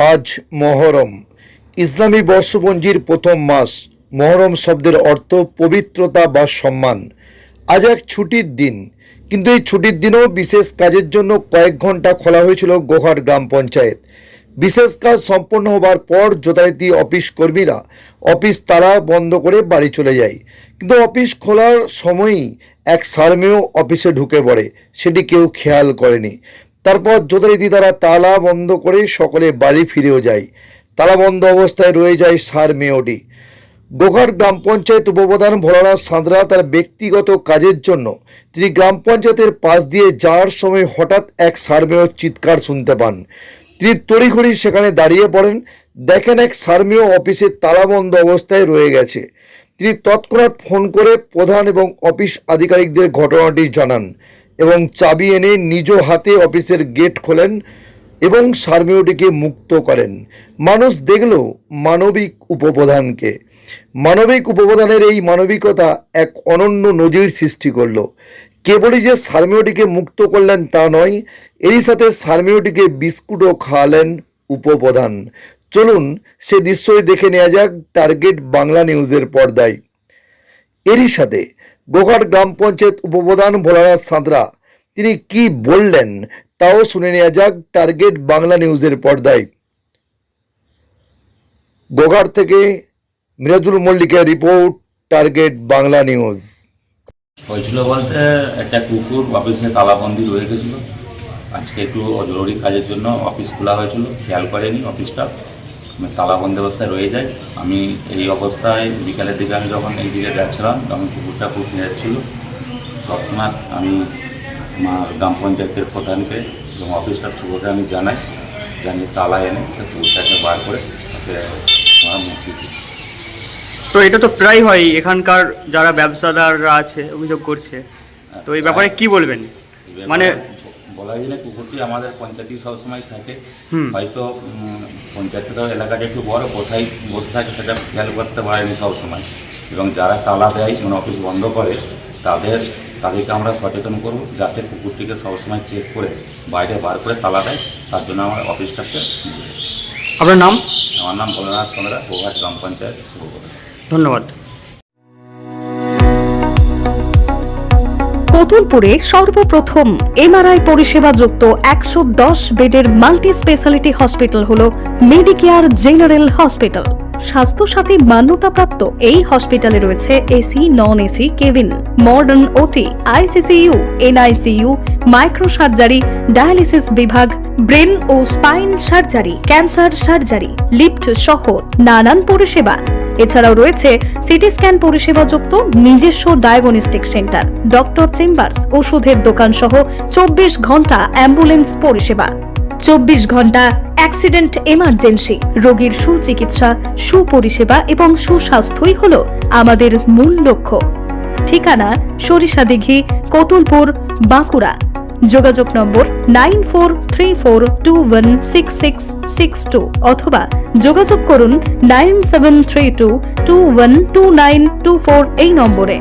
আজ মহরম, ইসলামী বর্ষপঞ্জির প্রথম মাস। মহরম শব্দের অর্থ পবিত্রতা বা সম্মান। আজ এক ছুটির দিন, কিন্তু এই ছুটির দিনেও বিশেষ কাজের জন্য কয়েক ঘন্টা খোলা হয়েছিল গোঘাট গ্রাম পঞ্চায়েত। বিশেষ কাজ সম্পন্ন হবার পর যথারীতি অফিস কর্মীরা অফিস তালা বন্ধ করে বাড়ি চলে যায়। কিন্তু অফিস খোলার সময়ই এক সারমেয় অফিসে ঢুকে পড়ে, সেটি কেউ খেয়াল করেনি। তারপর যথারীতি তারা তালা বন্ধ করে সকলে বাড়ি ফিরেও যায়। তালা বন্ধ অবস্থায় রয়ে যায় সারমেয়টি। গোঘাট গ্রাম পঞ্চায়েত উপপ্রধান ভোলানাথ সাঁতরা তার ব্যক্তিগত কাজের জন্য তিনি গ্রাম পঞ্চায়েতের পাশ দিয়ে যাওয়ার সময় হঠাৎ এক সারমেয় চিৎকার শুনতে পান। তিনি তড়িঘড়ি সেখানে দাঁড়িয়ে পড়েন, দেখেন এক সারমেয় অফিসের তালাবন্ধ অবস্থায় রয়ে গেছে। তিনি তৎক্ষণাৎ ফোন করে প্রধান এবং অফিস আধিকারিকদের ঘটনাটি জানান এবং চাবি এনে নিজ হাতে অফিসের গেট খোলেন এবং সারমেয়টিকে মুক্ত করেন। মানুষ দেখল মানবিক উপপ্রধানকে। মানবিক উপপ্রধানের এই মানবিকতা এক অনন্য নজির সৃষ্টি করল। কেবলই যে সারমেয়টিকে মুক্ত করলেন তা নয়, এরই সাথে সারমেয়টিকে বিস্কুটও খাওয়ালেন উপপ্রধান। চলুন সে দৃশ্যই দেখে নেওয়া যাক টার্গেট বাংলা নিউজের পর্দায়। এরই সাথে গোঘাট গ্রাম পঞ্চায়েত উপপ্রধান ভোলানাথ সাঁতরা তিনি কি বললেন তাও শুনে নেওয়া যাক টার্গেট বাংলা নিউজের পর্দায়। গোঘাট থেকে মিরাজুল মল্লিকের রিপোর্ট, টার্গেট বাংলা নিউজ। হয়েছিল বলতে একটা কুকুর অফিসে তালাবন্দি রয়ে গেছিলো। আজকে একটু জরুরি কাজের জন্য অফিস খোলা হয়েছিল, খেয়াল করেনি অফিসটা, তালাবন্দি অবস্থায় রয়ে যায়। আমি এই অবস্থায় বিকালের দিকে আমি যখন এই দিকে যাচ্ছিলাম তখন কুকুরটা খুব যাচ্ছিল। তৎক্ষণাৎ আমি আমার গ্রাম পঞ্চায়েতের প্রধানকে এবং অফিসটার শুভকে আমি জানিয়ে তালা এনে কুকুরটাকে বার করে তাকে আমার মুক্তি দিই। তো এটা তো প্রায় হয়, এখানকার যারা ব্যবসাদাররা আছে অভিযোগ করছে, তো এই ব্যাপারে কি বলবেন? মানে বলা যায় না, কুকুরটি আমাদের পঞ্চায়েতই সবসময় থাকে। হয়তো পঞ্চায়েতের এলাকাটা একটু বড়, কোথায় বসে থাকে সেটা খেয়াল করতে পারেনি সবসময়। এবং যারা তালা দেয় মানে অফিস বন্ধ করে তাদেরকে আমরা সচেতন করব যাতে কুকুরটিকে সবসময় চেক করে বাইরে বার করে তালা দেয়। তার জন্য আমার অফিসটাকে। আপনার নাম? আমার নাম ভোলানাথ সাঁতরা, গোঘাট গ্রাম পঞ্চায়েত। ধন্যবাদ। কতুলপুরে সর্বপ্রথম এমআরআই পরিষেবা যুক্ত 110 বেডের মাল্টি স্পেশালিটি হসপিটাল হল মেডিকেয়ার জেনারেল হসপিটাল। স্বাস্থ্যসাথী মান্যতাপ্রাপ্ত এই হসপিটালে রয়েছে AC, non AC cabin, modern OT, ICCU, NICU, micro surgery, dialysis বিভাগ, ব্রেন ও spine surgery, cancer surgery, lift সহ নানান পরিষেবা। এছাড়াও রয়েছে সিটি স্ক্যান পরিষেবা যুক্ত নিজস্ব ডায়াগনস্টিক সেন্টার, ডক্টর চেম্বার্স, ওষুধের দোকান সহ 24 ঘন্টা অ্যাম্বুলেন্স পরিষেবা। 24 ঘন্টা অ্যাক্সিডেন্ট এমার্জেন্সি, রোগীর সুচিকিৎসা, সুপরিষেবা এবং সুস্বাস্থ্যই হল আমাদের মূল লক্ষ্য। ঠিকানা সরিষাদিঘি, কতুলপুর, বাঁকুড়া। যোগাযোগ নম্বর 9434216662 অথবা যোগাযোগ করুন 9732212924 এই নম্বরে।